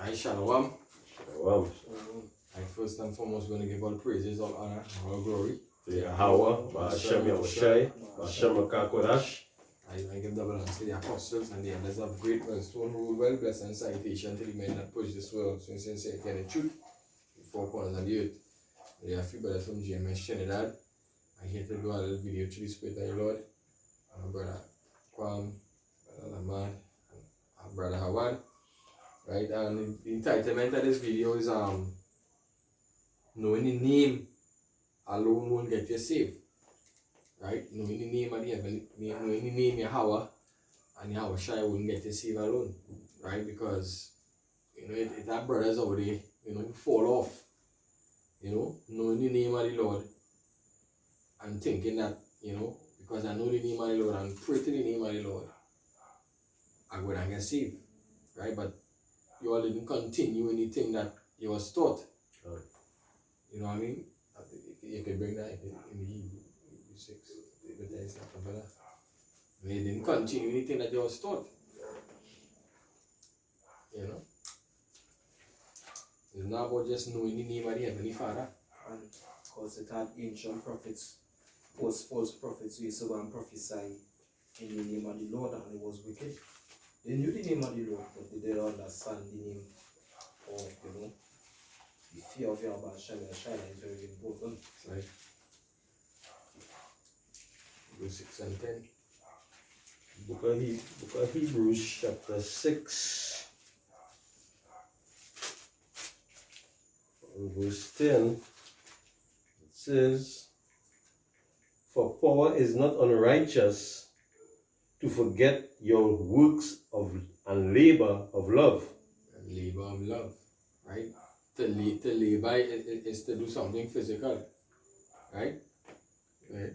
I Shalom. Shalom. I first and foremost going to give all praises, all honor, all glory To Yahweh, Ba'ashem Yahushai, Ba'ashem HaKakodash. I give double honors to the apostles and the elders of great millstone who rule well, blessed and salutation to the men that push this world to sincerity and the truth, the four corners of the earth. There are a few brothers from GMS Trinidad. I here to do a little video to the Spirit of the Lord. My brother Kwam, brother Lamad, and our brother Hawan. Right, and the entitlement of this video is knowing the name alone won't get you saved. Right? Knowing the name of the heaven, knowing the name Yahweh and Yahweh Shai wouldn't get you saved alone. Right? Because it have brothers over there, who fall off. Knowing the name of the Lord and thinking that, because I know the name of the Lord and pray to the name of the Lord, I'm going to get saved. Right? But you all didn't continue anything that you was taught. Right. You know what I mean? You can bring that in the Hebrew 6. But there is nothing for that. You didn't continue anything that you was taught. It's not about just knowing the name of the Heavenly Father. And because it had ancient prophets, false prophets who used to go and prophesy in the name of the Lord, and it was wicked. They knew the name of the Lord, but they didn't understand the name of, the fear of Yahweh Hashem is very important. Right. Verse 6 and 10. Book of Hebrews, chapter 6, verse 10. It says, "For power is not unrighteous to forget your works and labor of love." And labor of love. Right? To labor is to do something physical. Right? Right.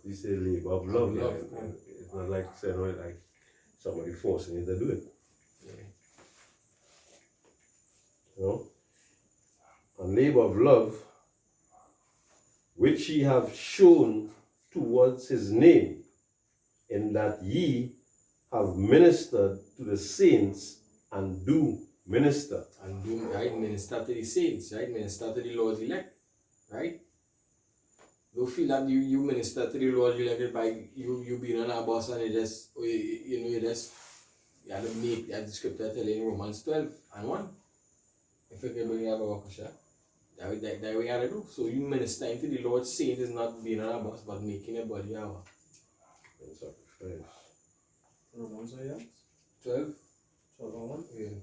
You say labor of love. Love. It's not like saying like somebody forcing you to do it. Yeah. And labor of love, which ye have shown towards his name, in that ye have ministered to the saints and do minister. And do minister to the saints, right? Minister to the Lord's elect, right? Don't feel that you minister to the Lord elect by you being on a boss and you have to make the scripture telling Romans 12 and 1. If you can bring up a workshop, that way you have to do. So you ministering to the Lord saint is not being on a boss but making your body our Sacrifice. Romans, 12? 12 and 1. Yeah.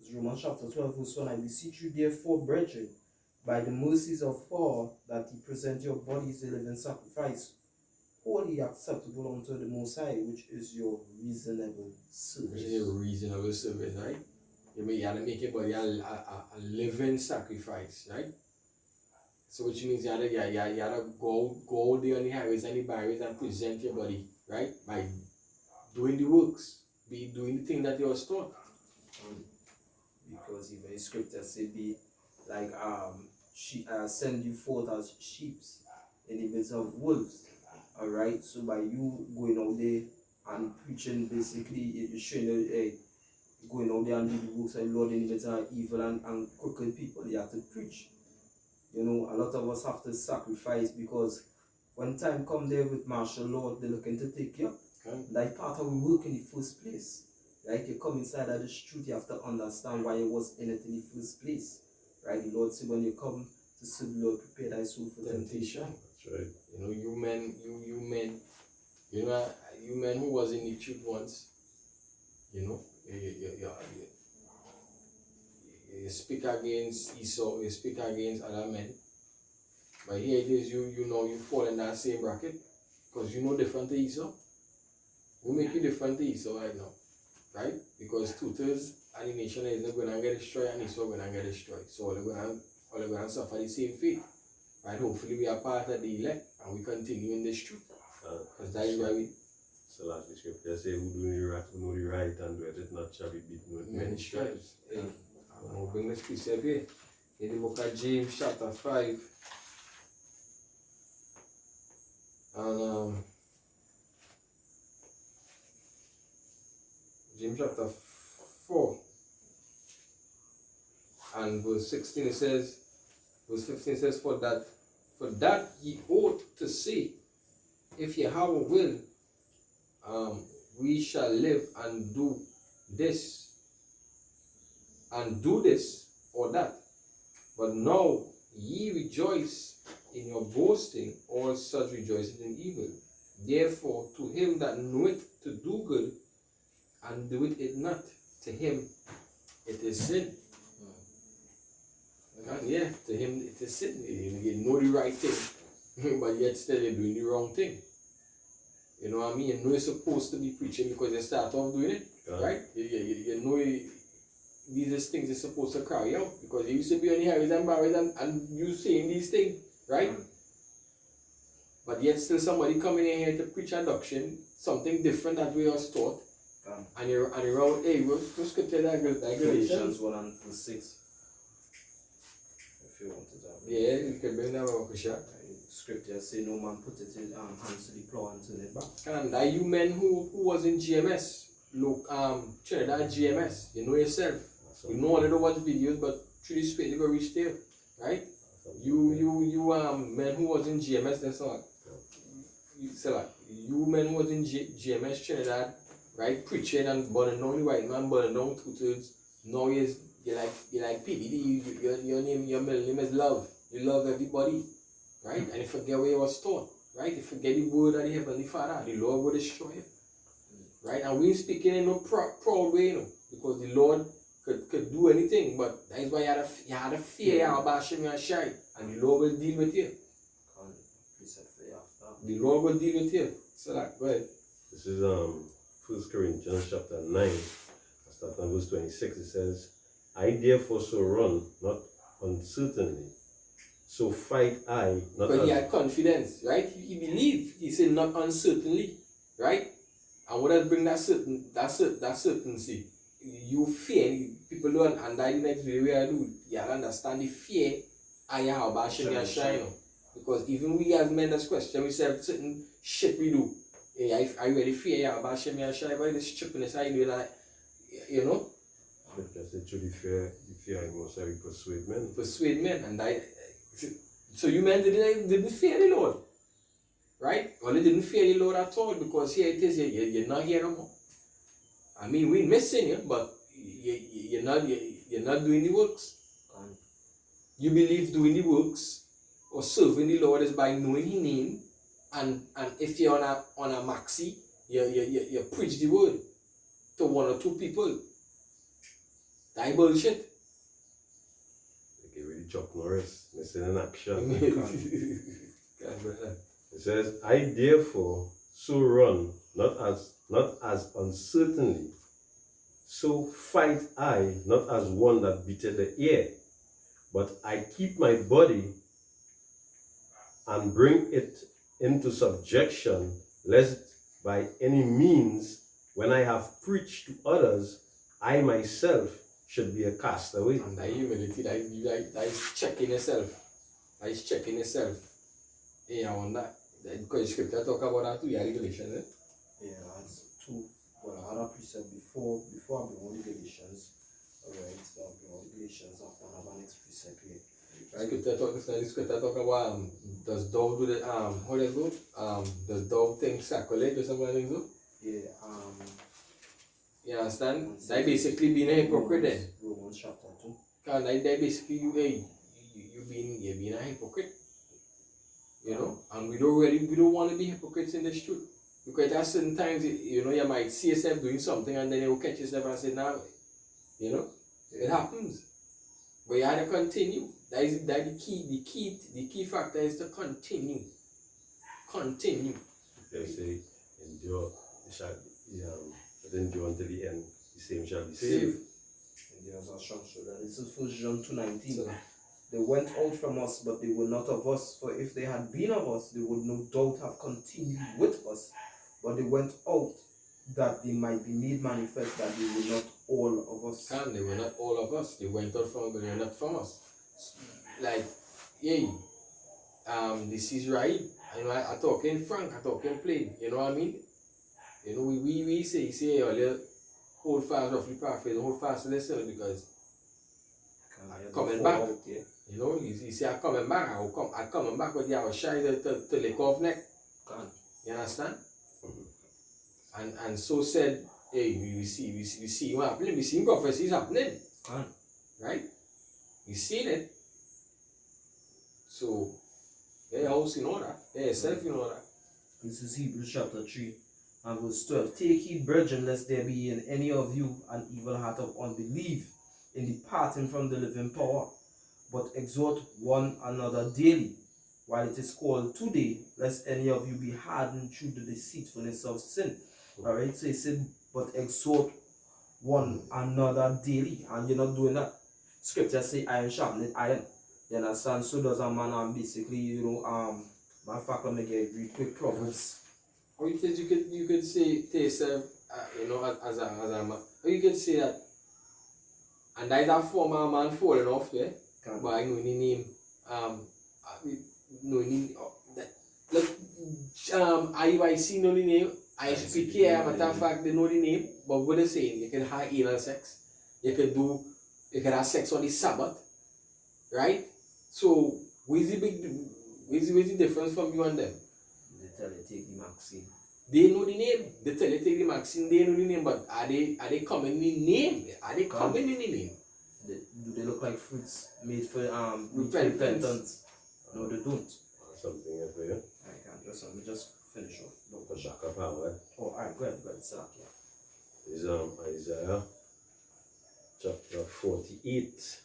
It's Romans chapter 12, verse 1. I beseech you, therefore, brethren, by the mercies of God, that ye present your bodies a living sacrifice, wholly acceptable unto the Most High, which is your reasonable service. Which is a reasonable service, right? You have to make your body a living sacrifice, right? So which means you have to go out there on the highways and the byways and present your body, right? By doing the works, doing the thing that you was taught. Because even the scripture say be like send you forth as sheep in the midst of wolves. Alright, so by you going out there and preaching, basically you're showing going out there and do the works of the Lord in the midst of evil and crooked people. You have to preach. A lot of us have to sacrifice, because when time come there with martial law, they're looking to take you up. Like part of the work in the first place. Right? You come inside of this truth, you have to understand why you was in it in the first place. Right? The Lord said when you come to serve the Lord, prepare thy soul for temptation. That's right. You men who was in the truth once, you speak against Esau, you speak against other men. But here it is, you fall in that same bracket, because you know different to Esau. Who make you different to Esau right now? Right? Because 2/3 of the nation is not going to get destroyed and Esau going to get destroyed. So all they're going to suffer the same fate. Right? Hopefully we are part of the elect and we continue in this truth. Because that is why we... So like the scripture say, who know the right and do it not shall be beaten with many stripes. We'll bring this precept here. In the book of James chapter 5. And James chapter 4. And verse 16 it says, verse 15 says, for that ye ought to say, if Yahweh will, we shall live and do this or that. But now ye rejoice in your boasting, all such rejoicing in evil. Therefore, to him that knoweth to do good, and doeth it not, to him it is sin. And yeah, to him it is sin. You know the right thing, but yet still you're doing the wrong thing. You know what I mean? You know you're supposed to be preaching because you start off doing it, right? You know these things you're supposed to carry out because you used to be on the highways and byways and you saying these things, right? But yet still somebody coming in here to preach a doctrine, something different that we was taught, and you're around, hey, what's scripture that Galatians 1 and 6. If you want to talk. Yeah, you can bring that up for sure. Scripture say no man put it in hands to the plow and turn it back. And that you men who was in GMS, look, Trinidad GMS, you know yourself. You know only to watch videos, but through the spirit you go reach there, right? You men who was in GMS, that's all. You men who was in GMS Trinidad, right, preaching and burning down the white man, burning down 2/3. Now you're like PDD. Your middle name is love. You love everybody, right? And you forget where you was taught, right? You forget the word of the Heavenly Father. The Lord will destroy you, right? And we ain't speaking in no proud way, you know, because the Lord could do anything, but that is why you had to fear Yahweh and Shai, and the Lord will deal with you. The Lord will deal with you. So that, go ahead. This is 1 Corinthians chapter 9, starting on verse 26. It says, I therefore so run, not uncertainly. So fight I, not because he had confidence, right? He believed. He said not uncertainly, right? And what does bring that certainty? You fear. People don't, and that the next video where I do, you understand the fear I have about Hashem Yashai. Because even we as men that's question, we say certain shit we do. Yeah, are you ready fear about Hashem Yashai? Why this stupidness I do like, you know? Because it truly fear most every persuade men. Persuade men, and I. So you men didn't fear the Lord, right? Well, they didn't fear the Lord at all because here it is, you're not here no more. I mean, we're missing you, but you're not doing the works. You believe doing the works or serving the Lord is by knowing His name, and if you're on a maxi, you preach the word to one or two people. That bullshit. Okay, really Chuck Norris, missing in action. It says, I therefore so run, not as uncertainly. So fight I, not as one that beateth the air, but I keep my body and bring it into subjection, lest by any means, when I have preached to others, I myself should be a castaway. And that humility, that is checking yourself. That is checking yourself. Yeah, on that. Because the scripture talk about that too, yeah, Galatians, eh? Yeah, that's two. Well, I had a precept before I bring on the Galatians. Alright, so I'll bring on the Galatians after I have an next precept here. Right? The scripture talk about does dog do the how does it go? Does dog think sacrilege or something like that? Yeah, you understand? That basically being a hypocrite then. Romans chapter 2. Because that basically you being a hypocrite. You know? And we don't want to be hypocrites in this truth. Because at certain times, you know, you might see yourself doing something and then you will catch yourself and say, now, you know, it happens. But you have to continue. That is the key factor is to continue. Continue. They say, endure, endure until the end, the same shall be saved. And there's a strong shoulder. This is 1 John 2:19. So, they went out from us, but they were not of us. For if they had been of us, they would no doubt have continued with us. But they went out that they might be made manifest that they were not all of us. And they were not all of us. They went out from, but they were not from us. Like, yeah, this is right. You know, I talk in frank, I talk in plain. You know what I mean? You know, we say, hold fast, roughly paraphrase, hold fast to listen because coming back. You know, he say I'm coming back. I'm coming back with the shy to lick off neck. You understand? And so said, hey, we see what happening. We see prophecies happening. Right? We seen it. So, they also know that. They yourself you know that. This is Hebrews chapter 3 and verse 12. Take heed, brethren, lest there be in any of you an evil heart of unbelief in departing from the living power, but exhort one another daily, while it is called today, lest any of you be hardened through the deceitfulness of sin. Alright, so he said, but exhort one another daily, and you're not doing that. Scripture say iron sharpened iron. You understand? So does a man basically, you know, my fact, let me get read quick Proverbs. Or you could say to yourself, you know, as a man, or you could say that, and that is a former man falling off there, but I know the name, look, IYC know the name, ISPK, matter of fact, they know the name, but what they're saying, you can have anal sex, you can have sex on the Sabbath, right? So, where's the difference from you and them? They tell you take the vaccine. They know the name. They tell you take the vaccine, they know the name, but are they coming in the name? Are they coming in the name? Do they look like fruits made for repentance? No, they don't. Something here for you. I can't just let me just finish off. The back of our word Oh, alright, go ahead, start here. is Isaiah chapter 48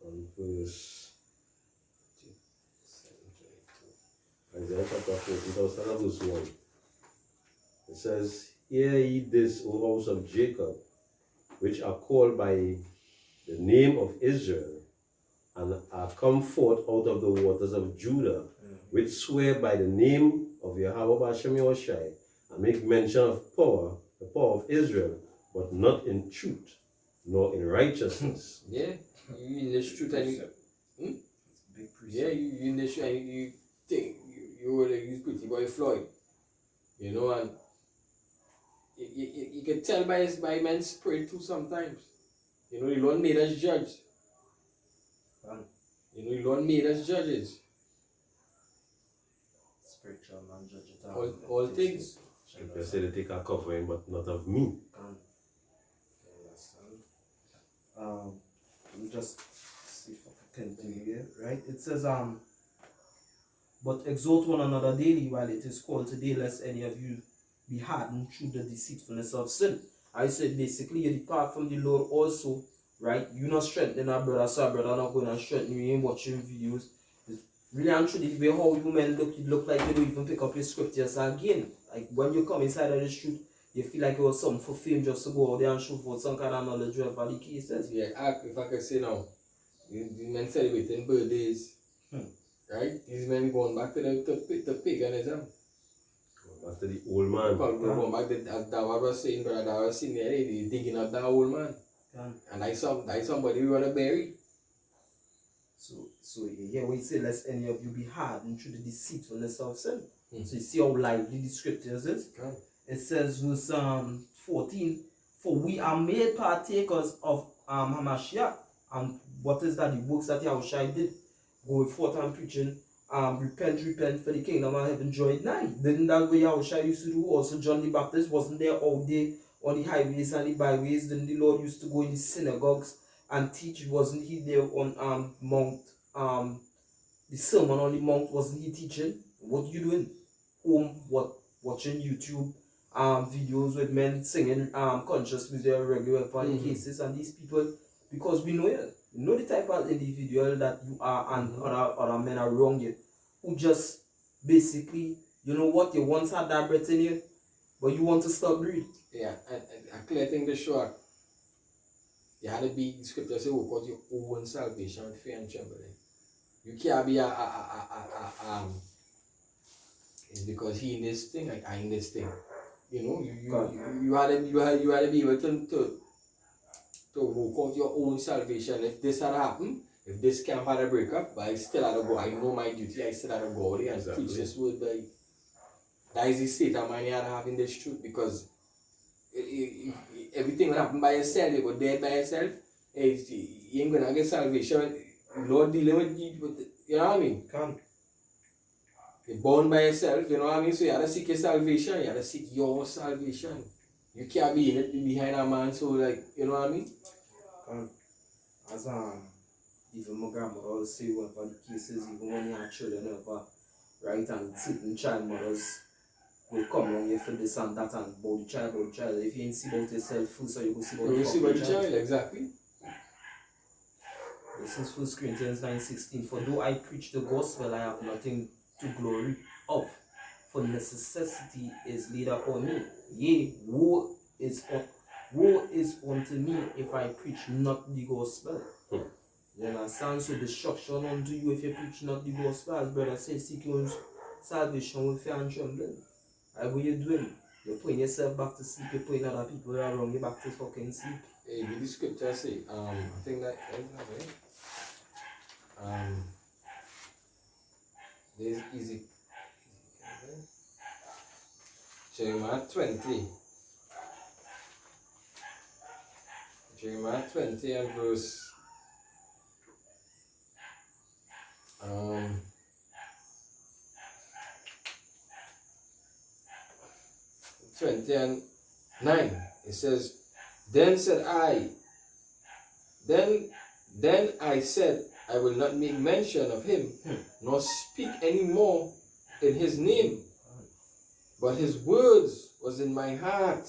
and verse Isaiah chapter 48, I'll start at verse 1. It says, hear ye this, O house of Jacob, which are called by the name of Israel, and are come forth out of the waters of Judah, which swear by the name of Yahweh Bashem Yoshai, and make mention of power, the power of Israel, but not in truth, nor in righteousness. Yeah, you in the truth and you, yeah, you in the truth and you think you were like pretty boy Floyd, you know, and you can tell by men's spirit too sometimes. You know, the Lord made us judge. You know, the Lord made us judges. Spiritual man judge it all things. They say they take a covering, but not of me. Let me just see if I can continue here, right? It says, but exhort one another daily while it is called today, lest any of you be hardened through the deceitfulness of sin. I said basically you depart from the Lord also, right? You're not strengthening our brother, so our brother not going to strengthen you in watching videos. It's really and truly the way how you men look, you look like you don't even pick up your scriptures again. Like when you come inside of the truth, you feel like it was something for fame just to go out there and show for some kind of knowledge whatever the case is. Yeah, if I could say now, these men celebrating birthdays, right? These men going back to the paganism. Back to the old man. Going back to, as Dawa was saying, brother Dawa was saying, they digging up that old man. And like somebody we want to bury. So yeah, we say, lest any of you be hardened through the deceitfulness of sin. So you see how lively the scriptures is. It says verse 14, for we are made partakers of Hamashiach. And what is that? The works that Yahushua did, going forth and preaching, repent, for the kingdom of heaven joy nigh. Didn't that way Yahushua used to do? Also John the Baptist wasn't there all day on the highways and the byways. Then the Lord used to go in the synagogues and teach. Wasn't he there on Mount, the sermon on the mount? Wasn't he teaching? What you doing? Home, watching YouTube videos with men singing conscious music regular for the cases. And these people, because we know you, know the type of individual that you are, and other men around you who just basically, you know what, you once had that breath in you, but you want to stop breathing. Yeah, and a clear thing to show, you had to be, the scripture say, work out your own salvation with fear and trembling. You can't be it's because he in this thing, like I in this thing. You know, you had to be able to work out your own salvation. If this had happened, if this camp had a breakup, but I still had to go. I know my duty. I still had to go there and teach this word. That is the state of mind you had to have in this truth, because Everything will happen by yourself. You go dead by yourself. You ain't gonna get salvation. Lord dealing with you, you know what I mean? Can't. You're born by yourself, you know what I mean? So you have to seek your salvation. You have to seek your salvation. You can't be in it behind a man, so like, you know what I mean? Can't. As even my grandmother always say whatever the case is, even when you have children ever, right, and certain child mothers will come along here for this and that and about the child, If you ain't see about yourself first, so you go see about You the will see about fucking the child, exactly. This is 1 Corinthians 9:16. For though I preach the gospel, I have nothing to glory of, for necessity is laid upon me. Yea, woe is unto me if I preach not the gospel. You understand? So destruction unto you if you preach not the gospel. As brother says, seek your own salvation with fear and trembling. Like what you doing? You're putting yourself back to sleep, you're putting other people around you back to fucking sleep. Hey, did the scripture say, I think that, there's easy. Jeremiah 20. Jeremiah 20 and verse 20 and 9. It says, then I said, I will not make mention of him, nor speak any more in his name. But his words was in my heart,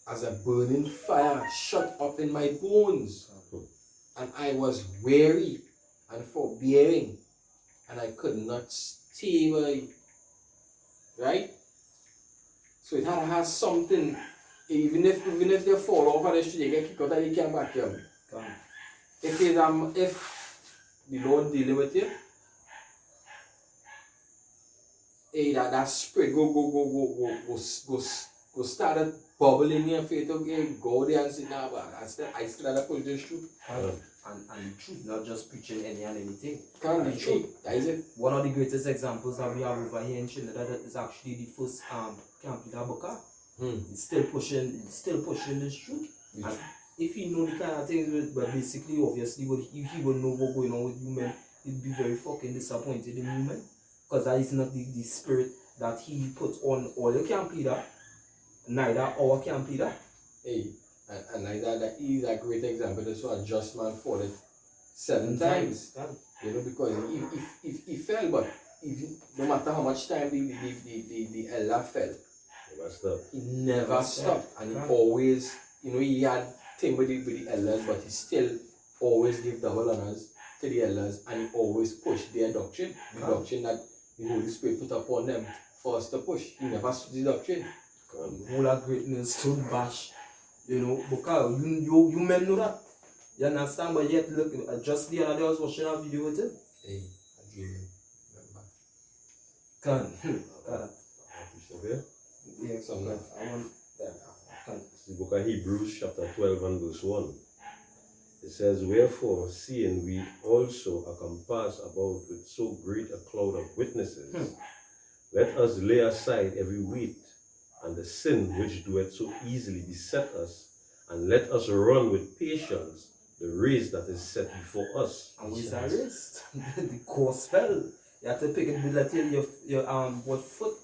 as a burning fire shut up in my bones. And I was weary and forbearing, and I could not stay by. Right? So it had to have something, even if they fall off of the street, you get kicked out and you can't back them. If the Lord dealing with you, that spirit go start a bubble in your faith, okay, go there and say, nah, but I still have to push this truth. And the truth, not just preaching any and anything. The truth, that is it. One of the greatest examples that we have over here in Trinidad is actually the first camp leader Boka. He's still pushing this truth. And if he know the kind of things, but basically, obviously, if he will know what's going on with you, man, he'd be very fucking disappointed in you, man. Because that is not the spirit that he puts on all the camp leader, neither our camp leader. Hey, and neither that is a great example. That's why a just man fallen 7 times. You know, because if he fell, but no matter how much time the elder fell, he never stopped. And he always, you know, he had thing with the elders, but he still always give double honors to the elders, and he always pushed their doctrine, the doctrine that the Holy Spirit put upon them for us to push. He never stood the doctrine. All that greatness stood bash, you know, because you men know that. You understand? But yet, look, just the other day I was watching a video with him. Hey, I dream, Can. Yeah, something like I want that. It's the book of Hebrews, chapter 12 and verse 1. It says, wherefore, seeing we also are compassed about with so great a cloud of witnesses, let us lay aside every weight and the sin which doeth so easily beset us, and let us run with patience the race that is set before us. And with that race, the course fell. You have to pick it with your what foot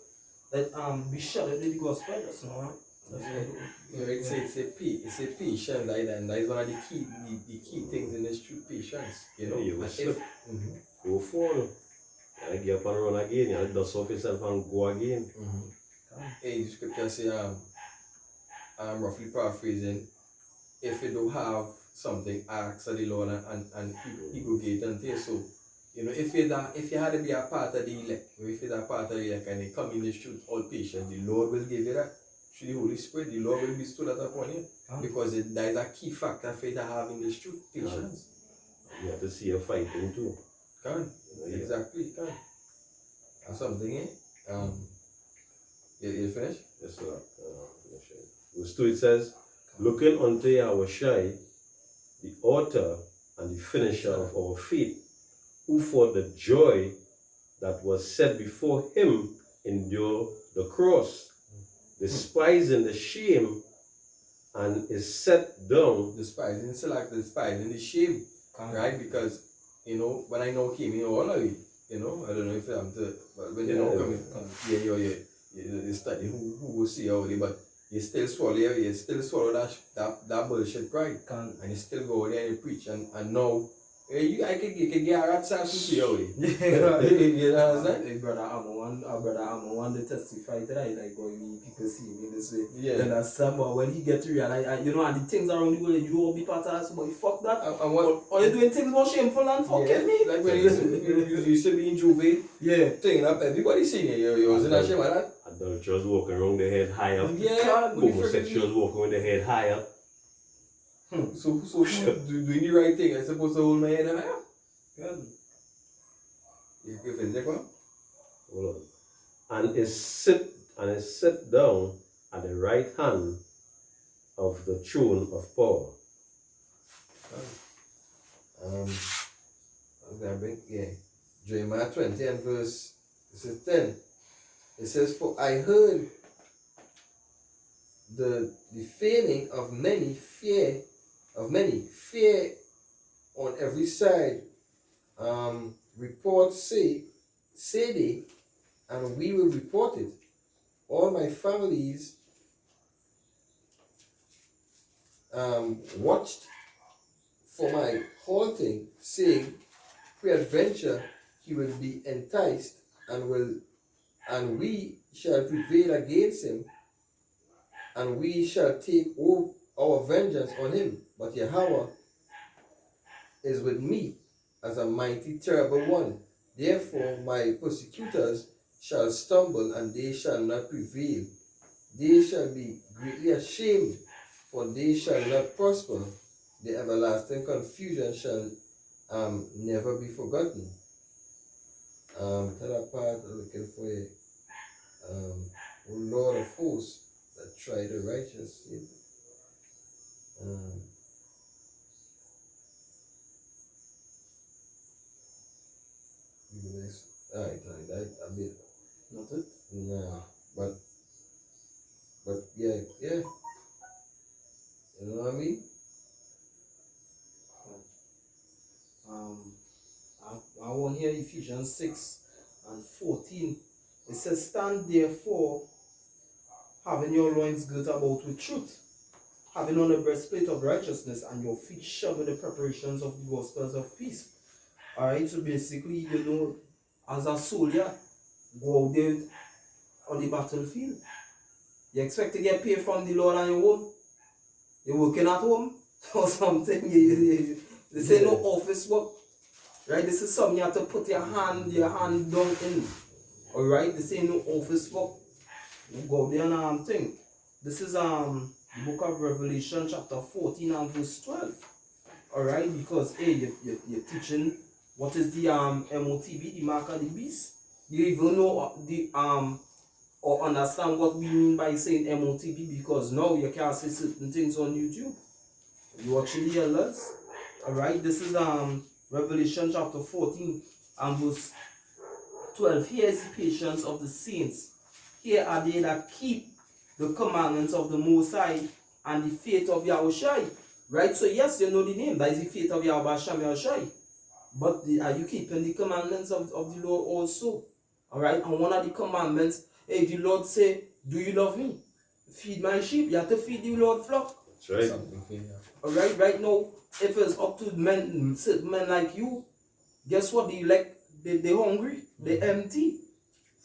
that be shut with the gospel. That's not right. it's a patience, right? And that is one of the key things in this truth, patience. You know, you will slip, go fall, you get up and run again, you dust off yourself and go again. Hey, the scripture say, I'm roughly paraphrasing, if you don't have something, ask of the Lord and he will give it unto you. So, you know, if you had to be a part of the elect, or if you're a part of the elect and you come in this truth, all patience, the Lord will give you that. Through the Holy Spirit, the Lord will bestow that upon you. Because that is a key factor for you to have in this truth, patience. You have to see your fighting too. Exactly, and something, eh? You finished? Yes, sir. Verse 2 it says, looking unto Yahushai, the author and the finisher of our faith, who for the joy that was set before him endured the cross, despising the shame, and is set down. Despising select, despising the shame, right? Because when I now came in all of it, I don't know if I'm to, but when they now come in, you study who will see all but you still swallow that bullshit pride, and you still go there and you preach, and now you can get a rat sauce to see all you understand? Hey, brother, I'm one to testify to that. Like, boy, people see me this way. Yeah. You understand? But when he get to realize, and the things around the world, you don't want to be part of that, boy, fuck that. And what? Or you doing things more shameful and fucking me. Like when you used to be in Juve, Yeah. thing up, everybody seeing you was in that shame like that. Adulterers walking around their head high up. Yeah. Homosexuals walking with their head high up. So doing the right thing, I'm supposed to hold my head high up. Yeah. You feel that one? Hold on. And is set down at the right hand of the throne of power. I'm gonna bring Jeremiah 20 and verse 10. It says, "For I heard the feigning of many fear on every side. Reports say they, and we will report it. All my families watched for my halting, saying, peradventure he will be enticed, and we shall prevail against him, and we shall take our vengeance on him. But Yahweh is with me as a mighty terrible one. Therefore my persecutors shall stumble, and they shall not prevail. They shall be greatly ashamed, for they shall not prosper. The everlasting confusion shall never be forgotten." That part I'm looking for O Lord of hosts, that try the righteous. Alright, I mean, Not it? no, but yeah, you know what I mean? I want here Ephesians 6 and 14. It says, "Stand therefore, having your loins girt about with truth, having on the breastplate of righteousness, and your feet shod with the preparations of the gospels of peace." Alright, so basically, as a soldier, go out there on the battlefield. You expect to get paid from the Lord and your home? You're working at home or something? This ain't no office work. Right? This is something you have to put your hand down in. Alright? This ain't no office work. You go there and thing. This is the book of Revelation chapter 14 and verse 12. Alright? Because you're teaching what is the MOTB, the mark of the beast. You even know or understand what we mean by saying MOTB, because now you can't say certain things on YouTube. You watching the alerts. Alright, this is Revelation chapter 14 and verse 12. "Here is the patience of the saints. Here are they that keep the commandments of the Most High and the faith of Yahushai." Right? So yes, you know the name. That is the faith of Yahushai. But are you keeping the commandments of the Lord also? Alright, and one of the commandments, the Lord say, "Do you love me? Feed my sheep." You have to feed the Lord flock. That's right. Something for you. Alright, right now, if it's up to certain men like you, guess what? They're hungry, they're empty.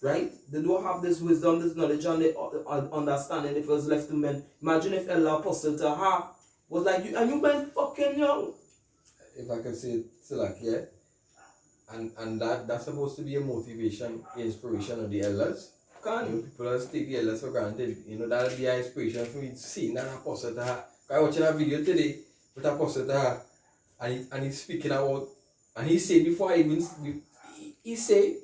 Right? They don't have this wisdom, this knowledge, and they understanding if it was left to men. Imagine if Allah Apostle to her was like you, and you been fucking young. If I can say it like and that's supposed to be a motivation, inspiration of the elders. People just take the elders for granted. That'll be an inspiration for me to see that apostle to her. I watched a video today with apostle to her, and he's speaking about, and he said before I even he said,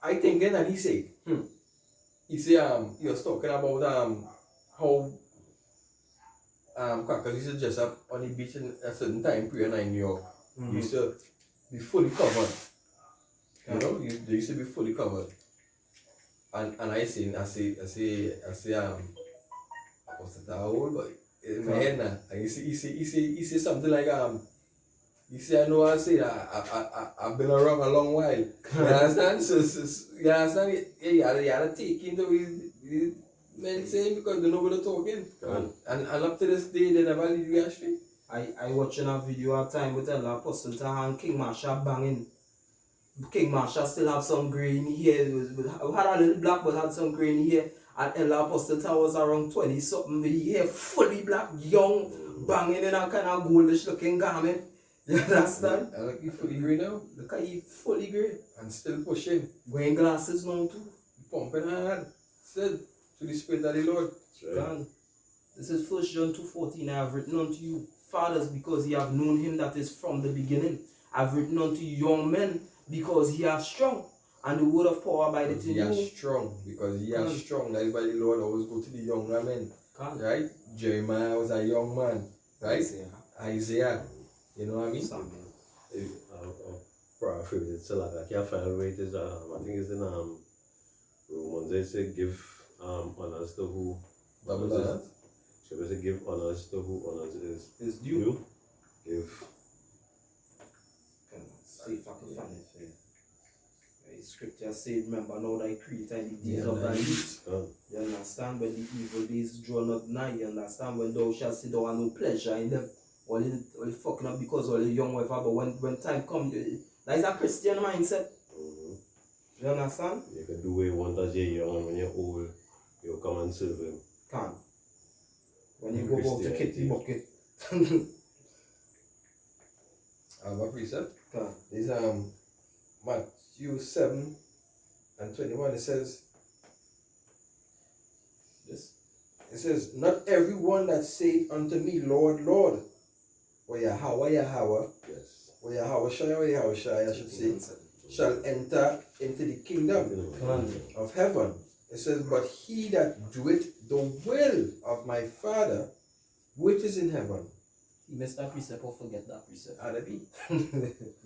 I think then, and he said, he was talking about how crackers used to dress up on the beach in a certain time period in New York. They used to be fully covered. They used to be fully covered. And I say, what's that old boy? in my head now. And he say something like he say, I know I say I've been around a long while. You understand? So you understand? Yeah, you had to take into his men saying because they know what they're talking. And up to this day they never leave you astray. I watching a video at time with the Apostle to hand King Marsha banging. King Marsha still have some grey in here. Had a little black but had some grey in here. And Ella Apostle was around 20 something. The hair fully black, young, banging in a kind of goldish looking garment. You understand? I look, he fully grey now. Look at he fully grey. And still pushing. Wearing glasses now too. Pumping hard. Still to the Spirit of the Lord. Right. This is 1 John 2:14. I have written unto you, fathers, because ye have known him that is from the beginning. I have written unto you, young men, because ye are strong, and the word of power abideth in you. He are strong, because he are strong. That is why the Lord always go to the younger men. Right? Jeremiah was a young man. Right? Isaiah. You know what I mean? Prophet, it's like I can't find where it is. I think it's in Romans. They say give honors to who. Double honors. So they say give honors to who honors is due. Give. See if I can find it for you. The scripture said, remember now thy creator in the days of thy youth. You understand? When the evil days draw not nigh, you understand? When thou shalt see thou have no pleasure in them. All the fucking up because all the young wife, but when time comes, that is a Christian mindset. You understand? You can do what you want as you're young, and when you're old, you'll come and serve him. Can. When you go out to kitty bucket. I have a precept. Can. This Matthew 7:21. It says this. It says, not everyone that saith unto me, Lord, Lord, or Yahweh, Yes. or Yahweh Shai, I should say, shall enter into the kingdom of heaven. It says, but he that doeth the will of my Father, which is in heaven. You missed that precept or forget that precept. Oughta be.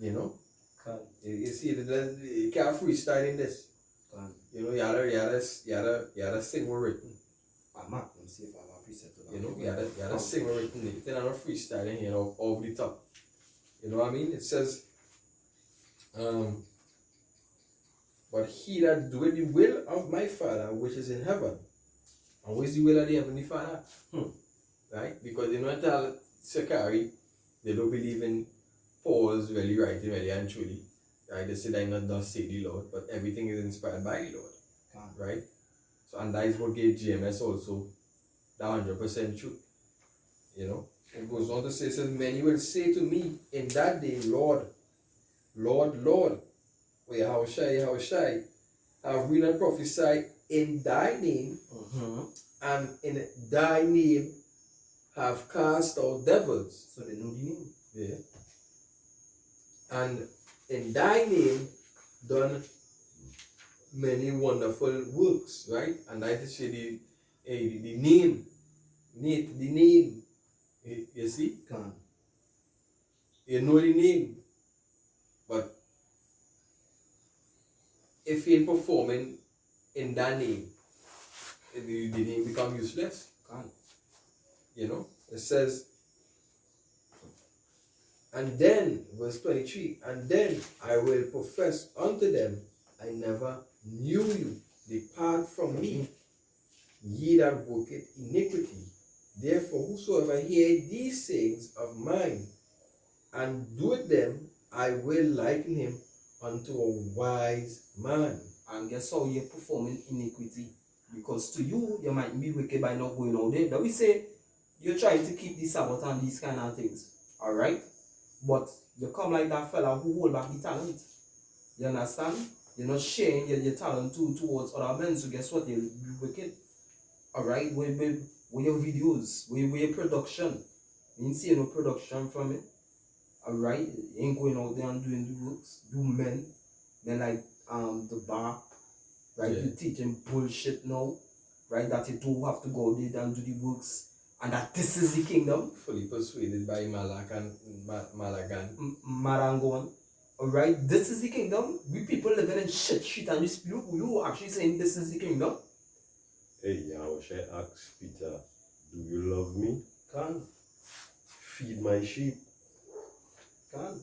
You know? Can. You see, you can't freestyle in this. Can. You know, you gotta sing what written. I'm not. Let me see if I have a precept. You know, you gotta sing what written. You can't have freestyling here over the top. You know what I mean? It says, but he that doeth the will of my Father which is in heaven. And what is the will of the Heavenly Father? Right? Because they don't tell Sakari, they don't believe in Paul's really writing really and truly. Right? They say that not thus say the Lord, but everything is inspired by the Lord. Right? So, and that is what gave GMS also the 100% truth. You know? It goes on to say, it says, many will say to me in that day, Lord, Lord, Lord, how shy, have we not prophesied in thy name, and in thy name have cast out devils. So they know the name. Yeah. And in thy name done many wonderful works, right? And that is the name. The name. You see? Can. You know the name. But if you ain't performing in that name, the name become useless. Can. You know? It says, and then, verse 23, and then I will profess unto them, I never knew you. Depart from me, ye that worketh iniquity. Therefore, whosoever hear these sayings of mine, and doeth them, I will liken him unto a wise man. And guess how you're performing iniquity? Because to you, you might be wicked by not going out there. But we say, you're trying to keep the Sabbath and these kind of things. Alright? But you come like that fella who hold back the talent. You understand? You're not sharing your talent towards other men. So guess what? You're wicked. Alright? With your videos, with your production. You ain't seeing no production from it. Alright? You ain't going out there and doing the works. You men. Then like the bar. Right? You're teaching bullshit now. Right? That you don't have to go there and do the works. And that this is the kingdom. Fully persuaded by Malagan. Marangon. Alright, this is the kingdom. We people living in shit and you actually saying this is the kingdom. Hey, Yahweh, I ask Peter, do you love me? my sheep. Can.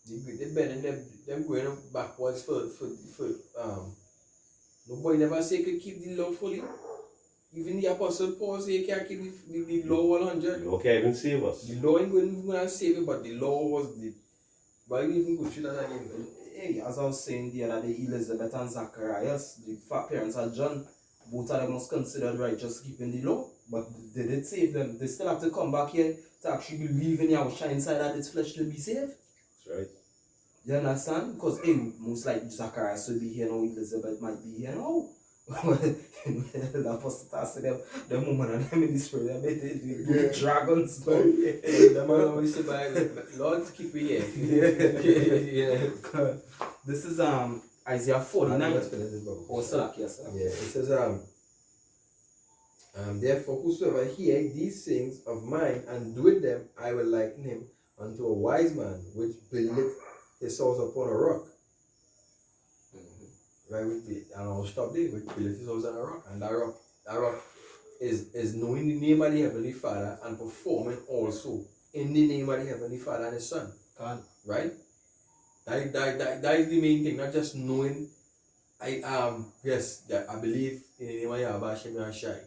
They bending them going backwards for no boy never say could keep the law fully. Even the apostle Paul say you can't keep the law 100. You can't even save us. The law ain't going to save it, but the law was the. But you even go through that again. Hey, as I was saying the other day, Elizabeth and Zacharias, the parents of John, both of them was considered righteous keeping the law, but they did save them. They still have to come back here to actually believe in Yahushua inside that this flesh to be saved. That's right. You understand? Because hey, most likely Zacharias will be here now, Elizabeth might be here now. The apostle said them woman and them in the spirit, they dragons. The man always say, Lord, keep me here. This is Isaiah 49. Or Salakia. Yeah, it says, therefore, whosoever hear these things of mine and doeth them, I will liken him unto a wise man which buildeth his house upon a rock. Right, and I'll stop there, which buildeth his house on a rock. And that rock is knowing the name of the Heavenly Father and performing also in the name of the Heavenly Father and His Son. Right? That is the main thing, not just knowing. Yes, I believe in the name of Yahweh Hashem Yahshai.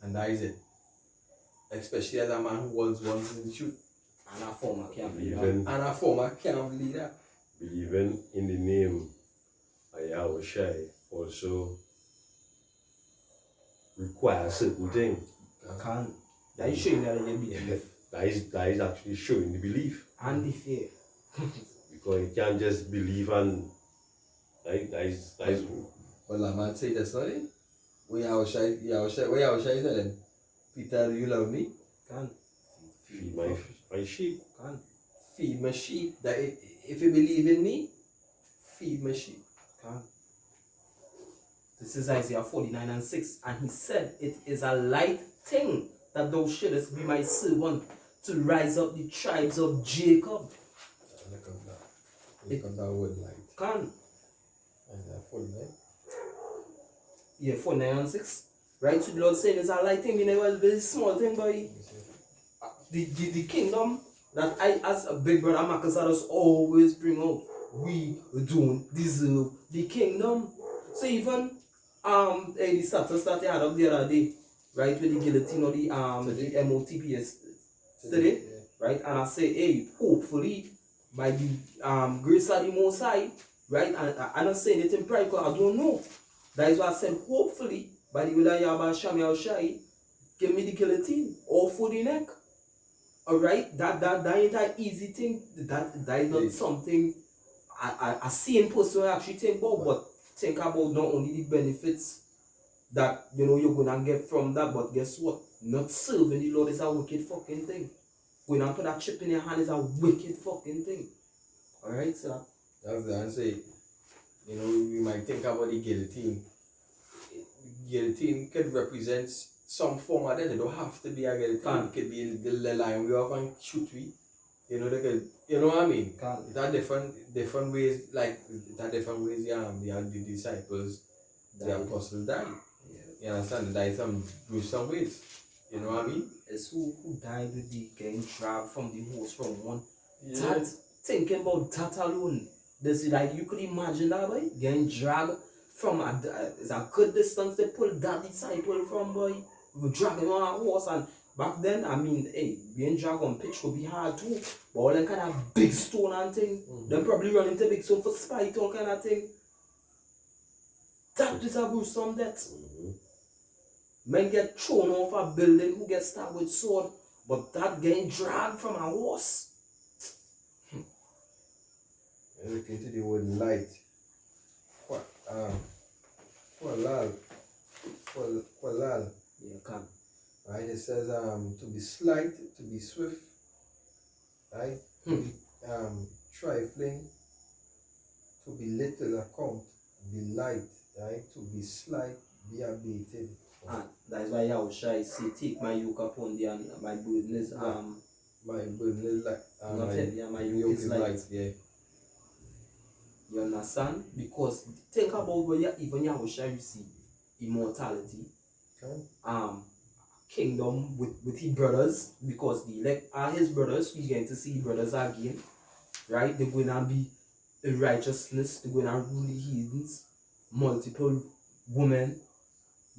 And that is it. Especially as a man who was once in the truth. And a former camp leader. Believing, And a former camp leader. believing in the name of Yahushua also requires certain things. Can. That is showing that you believe. That is actually showing the belief. And the fear. Because you can't just believe and that is Well, that man say that's not it. What Yahushua is telling Peter, do you love me? Can. feed my sheep. Can. Feed my sheep. That if you believe in me, feed my sheep. Can. This is Isaiah 49:6. And he said, it is a light thing that thou shouldest be my servant to rise up the tribes of Jacob. Look at that word light. Can. Isaiah 49. Yeah, 49:6. Right? So the Lord saying it's a light thing, it was a very small thing, boy. The kingdom that I, as a big brother Marcus us always bring out, we don't deserve the kingdom. So even the status that they had up the other day, right, with the guillotine or the MOTPS today, right, and I say, hey, hopefully by the grace of the Most High, right, and I'm not saying it in pride because I don't know. That is why I said, hopefully by the will of Yahweh Shami Al-Shai, give me the guillotine or for the neck. Alright, that ain't an easy thing. That is not something a sane person will actually think about, but think about not only the benefits that you're gonna get from that, but guess what? Not serving the Lord is a wicked fucking thing. When I put that chip in your hand is a wicked fucking thing. Alright, sir. That's the answer. We might think about the guillotine. The guillotine could represent some form of that. They don't have to be a guillotine. It could be the line we have and shoot we. They could, you know what I mean? Can. There are different ways, the disciples, the apostles died. Yeah. You understand? They died some gruesome ways. You know what I mean? It's who died with the getting dragged from the horse from one. Yeah. That, thinking about that alone, this is like you could imagine that, boy, getting dragged from it's a good distance they pulled that disciple from, boy. We drag him on a horse, and back then, I mean, hey, being dragged on pitch could be hard too. But all them kind of big stone and thing, them probably run into big stone for spite, all kind of thing. That is a gruesome death. Men get thrown off a building who get stabbed with sword, but that getting dragged from a horse. Look into the word light. Qualal. Yeah, can. Right, it says to be slight, to be swift, right? To be trifling, to be little account, be light, right? To be slight, be abated. And that is why Yahushua say, take my yoke upon thee and my burden is My burden is light. not heavy and my yoke is light. Yeah. You understand? Because think about where even Yahushua received immortality. Okay. kingdom with his brothers, because the elect are his brothers. He's going to see his brothers again, right? They're going to be in righteousness. They're going to rule the heathens, multiple women.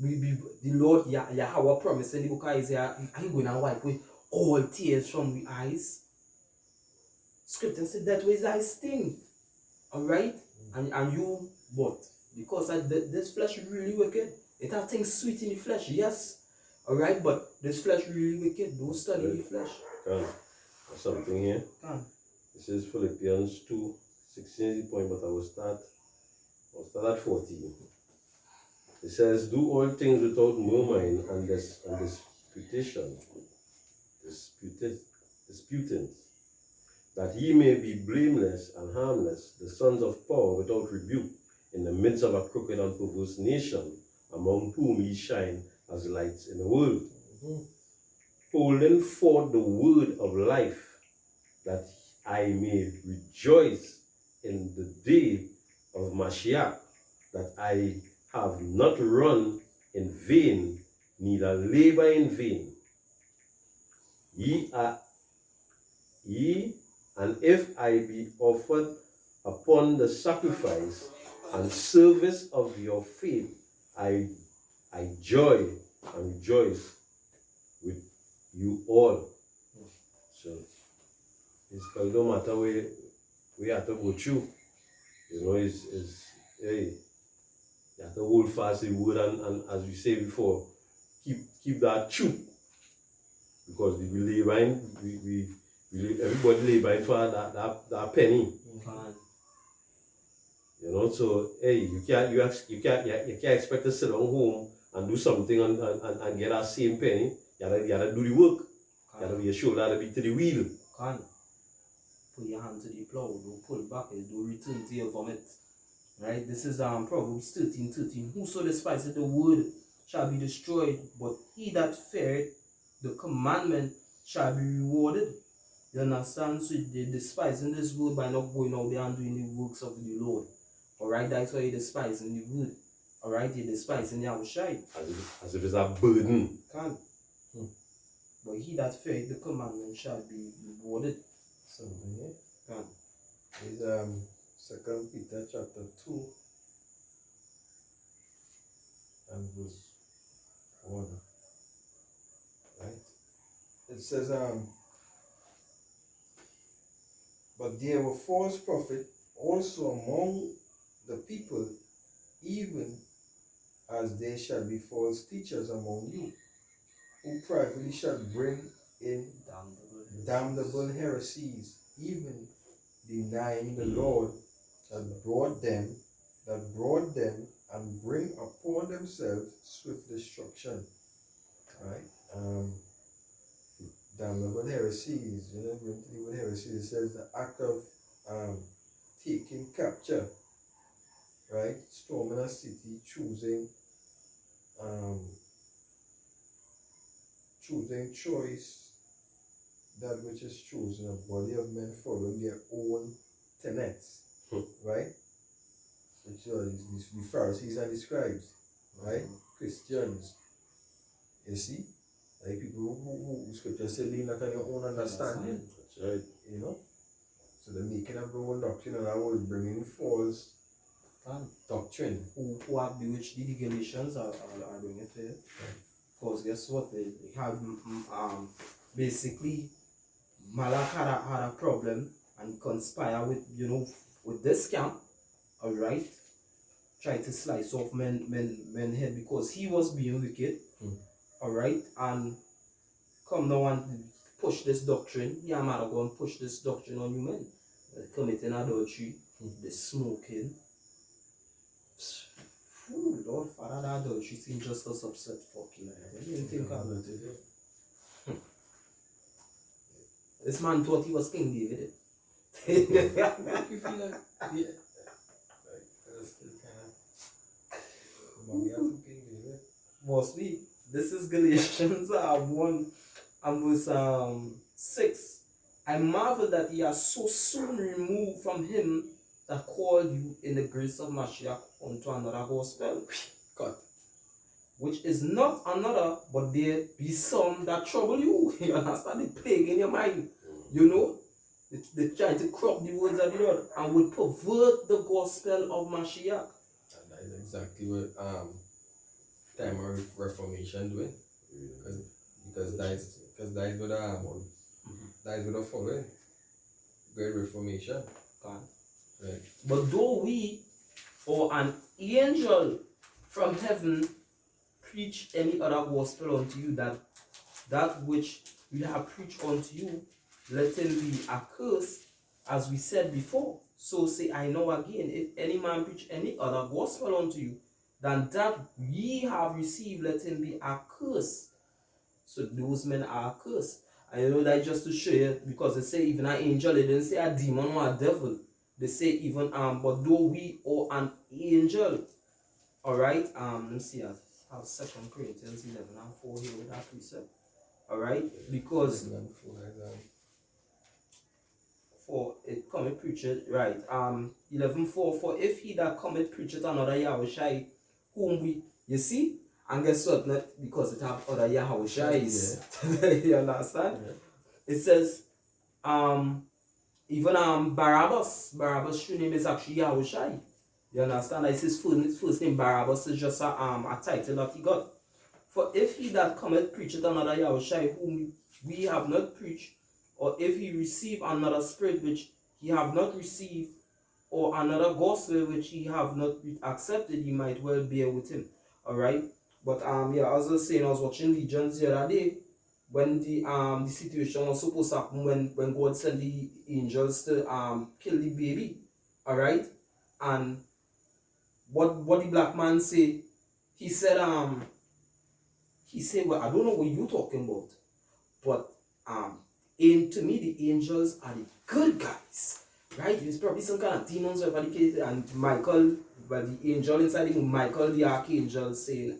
The Lord Yahweh promised in the book of Isaiah, I'm going to wipe away all tears from the eyes. Scripture said that was thy sting. Alright? And you what? Because this flesh is really wicked. It has things sweet in the flesh, yes. Alright, but this flesh is really wicked. Don't study the flesh. Can something here? Can. This is Philippians 2:16 point, but I will start at 14. It says, do all things without murmuring and disputings, that ye may be blameless and harmless, the sons of power without rebuke, in the midst of a crooked and perverse nation, among whom ye shine as lights in the world, holding forth the word of life, that I may rejoice in the day of Mashiach, that I have not run in vain, neither labor in vain. Ye, and if I be offered upon the sacrifice and service of your faith, I joy and rejoice with you all. So it's called no matter where we have to go through. You know, hey, you have to hold fast the word and as we say before, keep that truth. Because we labor in, everybody labor for that penny. You know, so hey, you can't expect to sit down home and do something and get that same penny. You gotta do the work. You gotta be your shoulder to be to the wheel. Can't put your hand to the plow, don't pull back, don't return to your vomit. Right? This is Proverbs 13:13. Whoso despises the word shall be destroyed, but he that feareth the commandment shall be rewarded. You understand? So they despising this word by not going out there and doing the works of the Lord. Alright, that's why you're despising the word. Alright, you're despising the outside. As if it's a burden. Can't. But he that feareth the commandment shall be rewarded. Something here. Can't. Is 2 Peter chapter 2 and verse 1. Right? It says, but there were false prophets also among the people, even as there shall be false teachers among you, who privately shall bring in damnable heresies, even denying the Lord that brought them, and bring upon themselves swift destruction. Right? Damnable heresies, you know, bring to the heresy. It says the act of taking capture, right? Storming a city, choosing choice, that which is chosen, a body of men following their own tenets, right? Which are the Pharisees and the scribes, right? Christians, you see? Like people who scripture say lean not on your own understanding. That's right. You know? So they're making up their own doctrine, and I was bringing false doctrine. Who have bewitched the Galatians are bringing it here. Because guess what? They have basically Malak had a problem and conspire with this camp, alright? Try to slice off men head because he was being wicked. Alright, and come now and push this doctrine. Yeah, man, I'm going to push this doctrine on you, men. Committing adultery, the smoking. Ooh, Lord, Father, that adultery seems just as upset. Fucking, I didn't think about it. This man thought he was King David. You feel like, yeah. Like, that's still kind of. We have to King David. Mostly. This is Galatians 1 and verse 6. I marvel that ye are so soon removed from him that called you in the grace of Mashiach unto another gospel. Cut. which is not another, but there be some that trouble you. You understand? The plague in your mind. You know? They try to crop the words of the Lord and would pervert the gospel of Mashiach. And that is exactly what time of Reformation doing. Because that is what that is what the following Great Reformation. Right. But though we or an angel from heaven preach any other gospel unto you, that which we have preached unto you, let him be accursed, as we said before. So say I know again, if any man preach any other gospel unto you than that ye have received, let him be accursed. So those men are accursed. I know that just to show you, because they say even an angel, they didn't say a demon or a devil. They say even but though we or an angel. Alright, let me see, I have 2 Corinthians 11:4 here with that precept. Alright, because for it cometh preacheth, right, 11:4, for if he that cometh preacheth another Yahushai, whom we, you see, and guess what, not because it have other Yahushais, you understand? Yeah. It says, even Barabbas true name is actually Yahushai. You understand? Like his first name Barabbas is just a title that he got. For if he that cometh preacheth another Yahushai, whom we have not preached, or if he receive another spirit which he have not received, or another gospel which he have not accepted, he might well bear with him. Alright? But yeah, as I was saying, I was watching Legions the other day when the situation was supposed to happen when God sent the angels to kill the baby. Alright? And what the black man say, he said, well, I don't know what you're talking about, but to me the angels are the good guys, right? There's probably some kind of demons or whatever the case, and Michael, but the angel inside him, Michael the archangel, saying,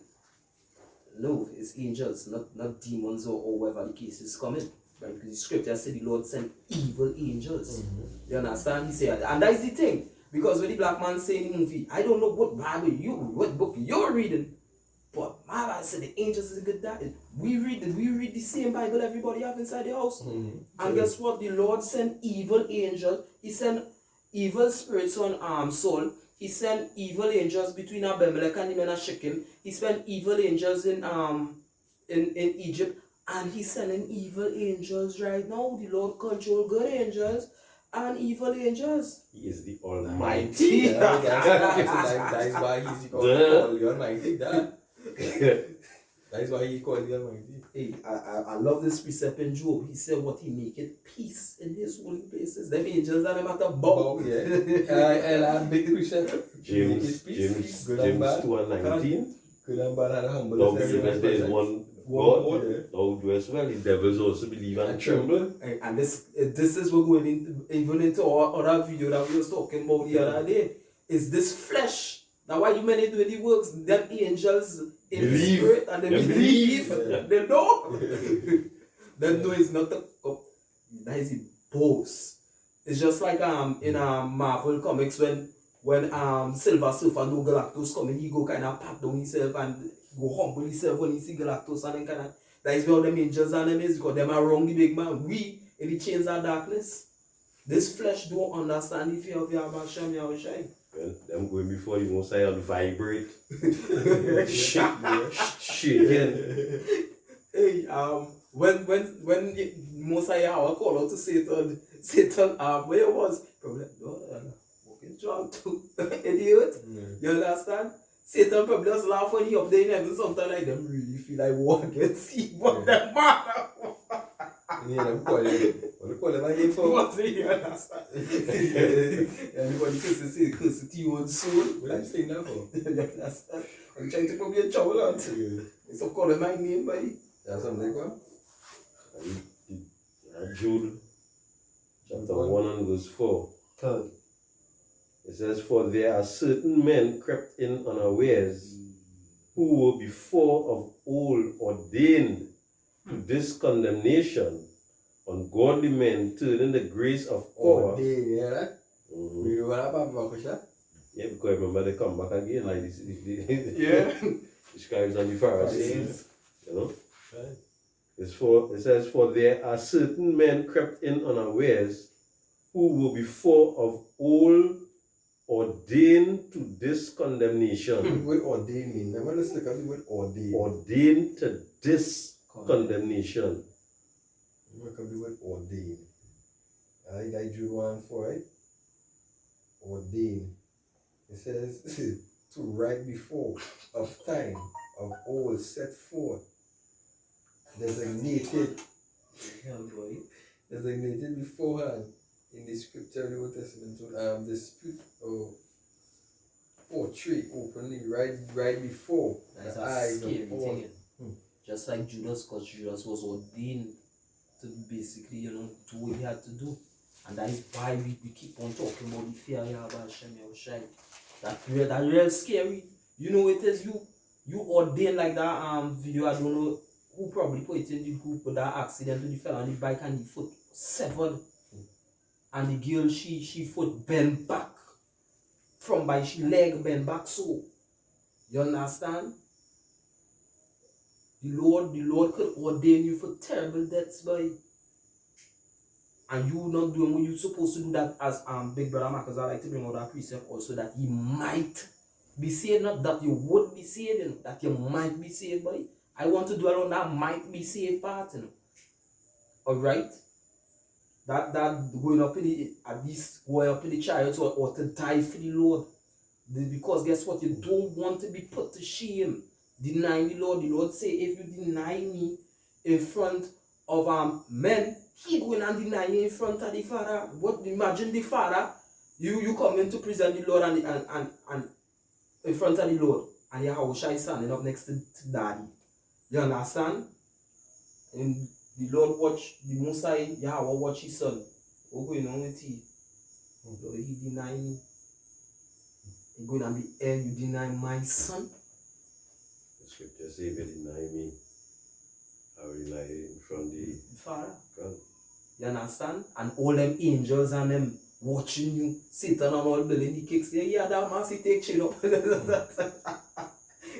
no, it's angels, not demons or whatever the case is coming. Right? Because the scripture said the Lord sent evil angels. You understand? He said, and that's the thing. Because when the black man say in the movie, I don't know what book you're reading, but my Bible said the angels is a good dad. We read the same Bible everybody have inside the house. And guess what? The Lord sent evil angels. He sent evil spirits on Saul. He sent evil angels between Abimelech and the men of Shechem. He sent evil angels in Egypt. And he's sending evil angels right now. The Lord control good angels and evil angels. He is the Almighty. That is why he's called the Almighty. That is why he called the Almighty. Hey, I love this precept in Job. He said, what he maketh peace in his holy places. Them angels are them at the bow. Yeah. And I make the precept. James 2:19. Good and bad and humble. Thou believest there is one God, thou doest well. The devils also believe and tremble. And this is what going even into our other video that we was talking about the other day. Is this flesh? Now why you many do the works? Them angels in the spirit and they believe. They know. Them know is not the that is the boast. It's just like in Marvel comics when Silver Surfer no Galactus come in, he go kind of pat down himself and go humble himself when he see Galactus and then kind of, that is where them angels and them is, because them are wrong the big man. We in the chains of darkness. This flesh don't understand the fear of Yahweh Shem Yahushai. Well, them going before you won't say and vibrate. Shaking. Hey, when Mosiah Yahweh called out to Satan, where it was, probably walking drunk too, idiot. You understand? Satan probably just laugh when he up there in heaven. Sometimes like them really feel like walking, see what them man. Yeah, them call them again for what do you understand? Everybody curse the T1 soul. What I'm saying now for? You understand? I'm trying to put me in trouble out. It's of calling my name, buddy. That's something like what? Jude chapter 1 and verse 4. It says, for there are certain men crept in unawares, who were before of old ordained to this condemnation, ungodly men turning the grace of power. Yeah, Yeah, because remember they come back again like this. Yeah. the scribes and the Pharisees. Pharisees. You know? Right. It says, for there are certain men crept in unawares who were before of old ordained to this condemnation. What ordained mean? Remember, let's look at the word ordained. Ordained to this condemnation. Look at the word ordained. I drew one for it. Ordained. It says to right before, of time, of old, set forth, designated beforehand in the scripture of the Old Testament to dispute or portray openly right before That's the a eyes scary of all. thing. Just like Judas, because Judas was ordained to basically, you know, do what he had to do. And that is why we keep on talking about the fear of Hashem Yahushai. That real scary. You know it is you ordained like that video. I don't know who probably put it in the group, but that accident when he fell on the bike and the foot severed. And the girl she foot bent back. From by she leg bent back so. You understand? The Lord could ordain you for terrible deaths, boy. And you not doing what you're supposed to do, that as Big Brother Marcus, I like to bring out that precept also, that you might be saved, not that you would be saved, you know, that you might be saved, boy. I want to dwell on that might be saved part, you know. Alright? That going up in the, at least going up in the chariots or to die for the Lord. Because guess what? You don't want to be put to shame. Denying the Lord say, if you deny me in front of men, he going and deny you in front of the Father. What, imagine the Father, you come in to present the Lord and in front of the Lord, and Yahushua is standing up next to Daddy. You understand? And the Lord watch the Mosai, Yahweh watch his son. What going on with he? Lord, he deny me. He going and be air, you deny my son. The scripture says, if you deny me, I will deny you in front of the Father. God. You understand? And all them angels and them watching you, Satan and all building the kicks. Yeah, that man see take chill up.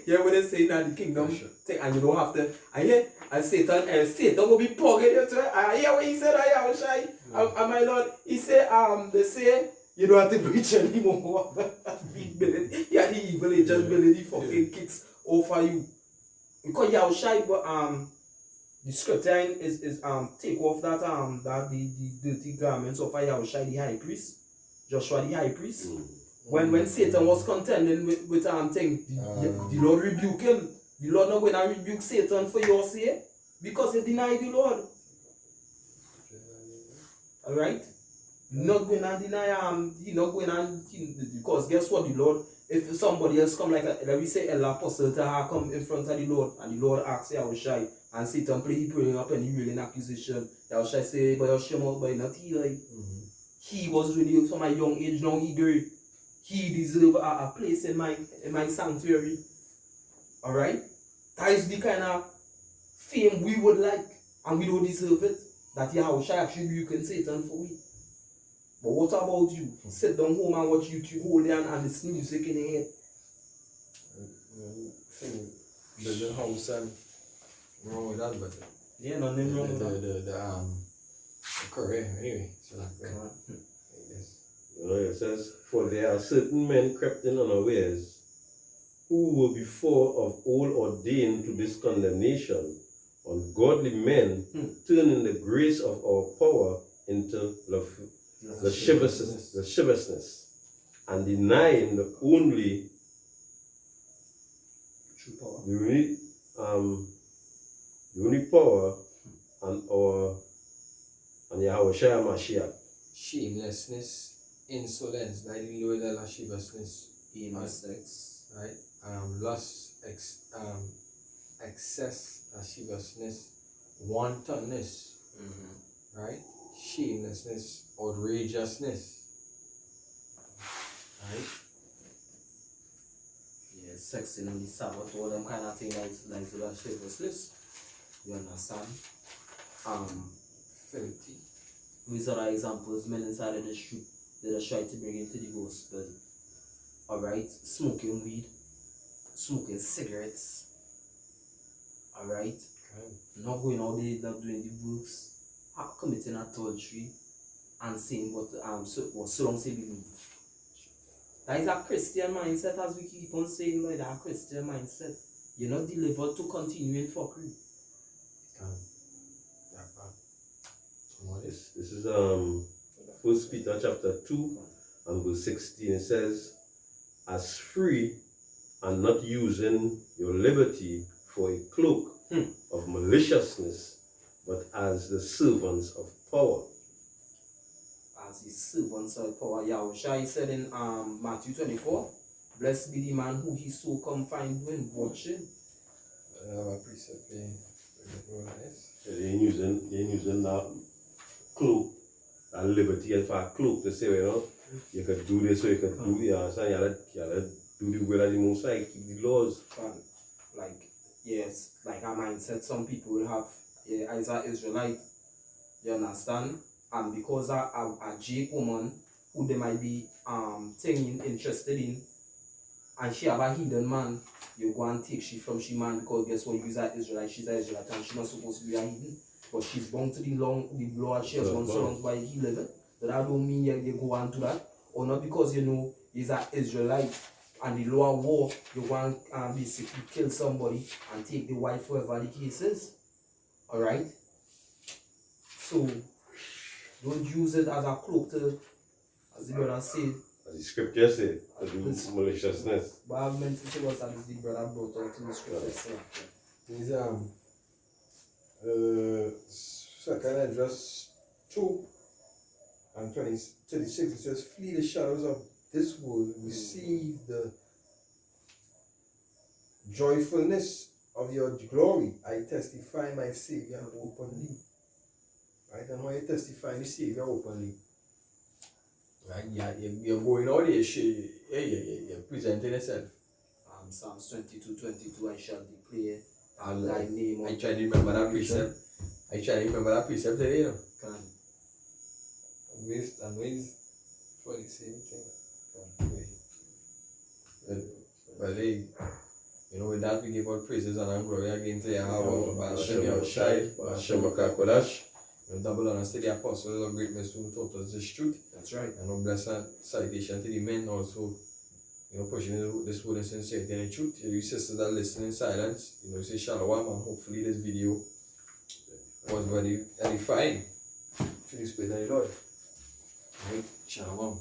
Yeah, when they say that the kingdom take, and you don't have to. And yeah, and Satan will be plugging you to it. I hear what he said, I was shy. And my Lord, he said, they say you don't have to preach anymore. Big building. Yeah, the evil angels building the fucking kicks over you. Because you are shy, but the scripture is take off that the dirty garments of Yahushua the high priest, Joshua the high priest. When Satan was contending with thing, the Lord rebuked him. The Lord not going to rebuke Satan for your sake because he denied the Lord. Alright? Not going to deny he not going to, because guess what, the Lord, if somebody else come like let me say an apostle to her come in front of the Lord and the Lord asks Yahushua and Satan play he bring up any real accusation, Yahushua say, but you're sure but not he like he was really from a young age, now he grew. He deserves a place in my sanctuary. Alright? That is the kind of fame we would like, and we don't deserve it. That Yahushua actually rebuking Satan for we. But what about you? Sit down home and watch YouTube whole day and listen to music in your head. Building house and wrong with that, but Yeah, nothing wrong with that. the career anyway. So like that. You know, it says, for there are certain men crept in unawares who were before of old ordained to this condemnation, ungodly men turning the grace of our power into lasciviousness, and denying the only True power. the only power and Yahushua Mashiach. Shamelessness, insolence, that is lower than lasciviousness, Sex. right? Lust, excess, lasciviousness, wantonness, right? Shamelessness, outrageousness, right? Yeah, sex in the Sabbath, all them kind of things like the lasciviousness. You understand? Filthy. These are examples, men inside of the street that are trying to bring into the gospel. Alright, smoking weed, smoking cigarettes. Alright? Okay. Not going out there, not doing the works, committing adultery, and saying so long say believe. That is a Christian mindset, as we keep on saying, like that Christian mindset. You're not delivered to continue in fuckery. This is 1 Peter chapter 2 and verse 16. It says, as free and not using your liberty for a cloak of maliciousness, but as the servants of power. As the servants of power. Yahushua said in Matthew 24, blessed be the man who he so confined when watching. I have a precept here. They ain't using that cloak, that liberty and for a cloak to say, you know, you could do this or you could do the other, you gotta do the will of the Most High, keep the laws. Like, yes, like a mindset some people will have, as an Israelite, you understand? And because a Jake woman who they might be interested in, and she have a hidden man, you go and take she from she man because guess what, you's an Israelite, she's an Israelite and she's not supposed to be a hidden. But she's bound to the law she has gone so long by he living. But that don't mean you go and do that. Or not because you know he's an Israelite and the law of war, you want basically kill somebody and take the wife, whoever the case is. Alright? So don't use it as a cloak to, as the brother said. As the scripture said, to do maliciousness. But I meant to say was that the brother brought out in the scripture. Is 2nd Address 2 and 36, it says, flee the shadows of this world, receive the joyfulness of your glory. I testify my Savior openly. Right? And when you testify the Savior openly, Right? Yeah, you're going out there, you're presenting yourself. Psalms 22:22, I shall declare And thy name. I try to remember that precept. Today, you know. waste for the same thing. But hey, you know, with that we give all praises and glory again to Yahweh, Ba'ashem Yahushai, Ba'ashem Kodash. You know, double honors to the apostles of greatness who taught us this truth. That's right. And no blessed salutation to the men also, you know, pushing this word in sincerity and in truth. You sisters that listen in silence, you know, say shalom, and hopefully this video was very edifying. To the Spirit of the Lord. Right? Shalom.